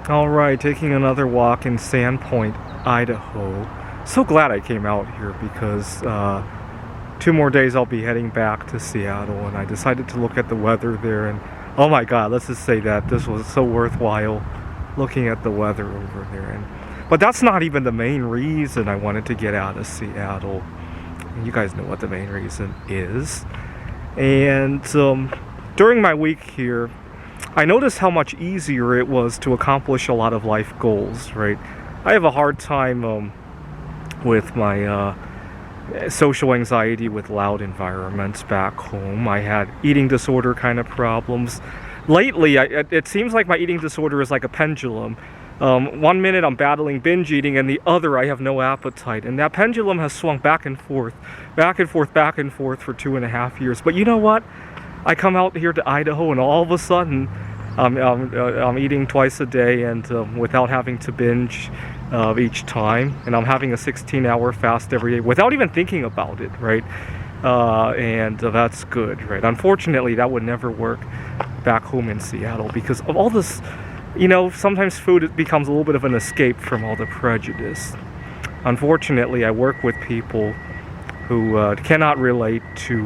All right, taking another walk in Sandpoint, Idaho. So glad I came out here because 2 more days I'll be heading back to Seattle, and I decided to look at the weather there. And oh my God, let's just say that this was so worthwhile looking at the weather over there. But that's not even the main reason I wanted to get out of Seattle. You guys know what the main reason is. And during my week here, I noticed how much easier it was to accomplish a lot of life goals, right? I have a hard time with my social anxiety with loud environments back home. I had eating disorder kind of problems. Lately, it seems like my eating disorder is like a pendulum. 1 minute I'm battling binge eating, and the other I have no appetite. And that pendulum has swung back and forth, back and forth, back and forth for 2.5 years. But you know what? I come out here to Idaho, and all of a sudden, I'm eating twice a day, and without having to binge each time. And I'm having a 16-hour fast every day without even thinking about it, right? And that's good, right? Unfortunately, that would never work back home in Seattle because of all this. You know, sometimes food becomes a little bit of an escape from all the prejudice. Unfortunately, I work with people who cannot relate to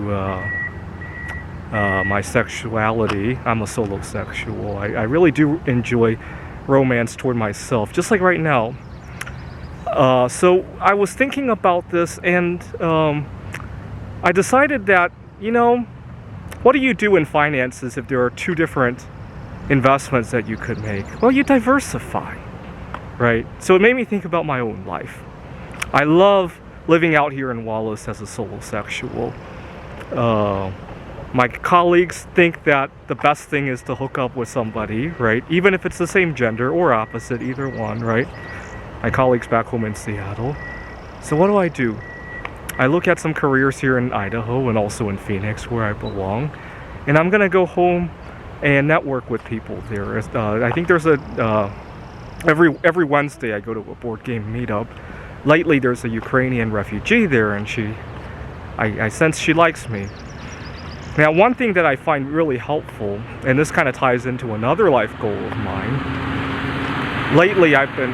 my sexuality. I'm a solo sexual. I really do enjoy romance toward myself, just like right now. So I was thinking about this, and I decided that, you know, what do you do in finances if there are two different investments that you could make? Well, you diversify, right? So it made me think about my own life. I love living out here in Wallace as a solo sexual. My colleagues think that the best thing is to hook up with somebody, right? Even if it's the same gender or opposite, either one, right? My colleagues back home in Seattle. So what do? I look at some careers here in Idaho and also in Phoenix, where I belong, and I'm gonna go home and network with people there. I think there's every Wednesday I go to a board game meetup. Lately there's a Ukrainian refugee there, and I sense she likes me. Now, one thing that I find really helpful, and this kind of ties into another life goal of mine, lately I've been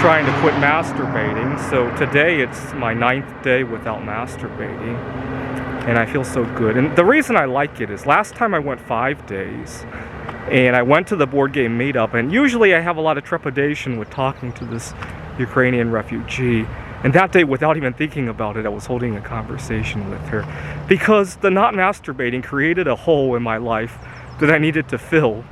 trying to quit masturbating. So today it's my 9th day without masturbating, and I feel so good. And the reason I like it is last time I went 5 days, and I went to the board game meetup, and usually I have a lot of trepidation with talking to this Ukrainian refugee. And that day, without even thinking about it, I was holding a conversation with her because the not masturbating created a hole in my life that I needed to fill.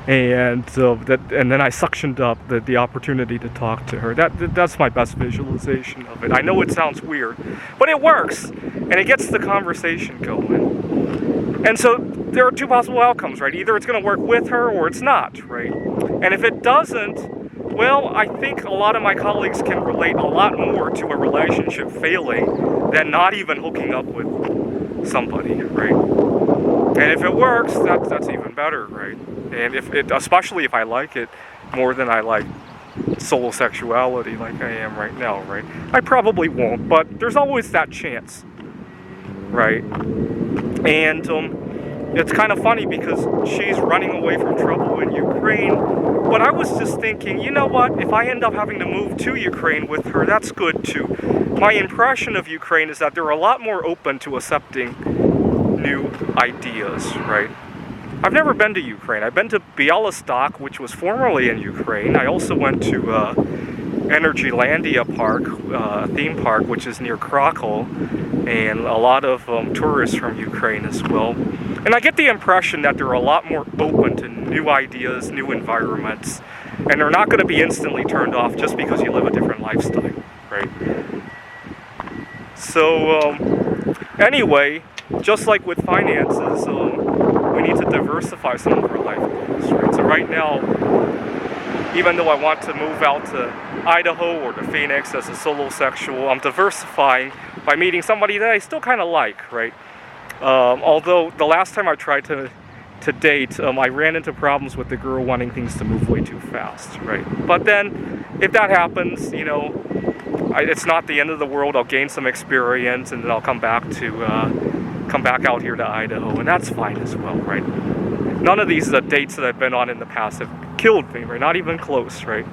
And then I suctioned up the opportunity to talk to her. That's my best visualization of it. I know it sounds weird, but it works, and it gets the conversation going. And so there are two possible outcomes, right? Either it's going to work with her or it's not, right? And if it doesn't, well, I think a lot of my colleagues can relate a lot more to a relationship failing than not even hooking up with somebody, right? And if it works, that's even better, right? And especially if I like it more than I like solo sexuality like I am right now, right? I probably won't, but there's always that chance, right? And it's kind of funny because she's running away from trouble in Ukraine, but I was just thinking, you know what? If I end up having to move to Ukraine with her, that's good too. My impression of Ukraine is that they're a lot more open to accepting new ideas, right? I've never been to Ukraine. I've been to Bialystok, which was formerly in Ukraine. I also went to Energylandia Park, a theme park, which is near Krakow, and a lot of tourists from Ukraine as well. And I get the impression that they're a lot more open to new ideas, new environments, and they're not going to be instantly turned off just because you live a different lifestyle, right? So, anyway, just like with finances, we need to diversify some of our life goals, right? So right now, even though I want to move out to Idaho or to Phoenix as a solo sexual, I'm diversifying by meeting somebody that I still kind of like, right? Although the last time I tried to date, I ran into problems with the girl wanting things to move way too fast, right? But then, if that happens, you know, it's not the end of the world. I'll gain some experience, and then I'll come back out here to Idaho, and that's fine as well, right? None of these dates that I've been on in the past have killed me, right? Not even close, right?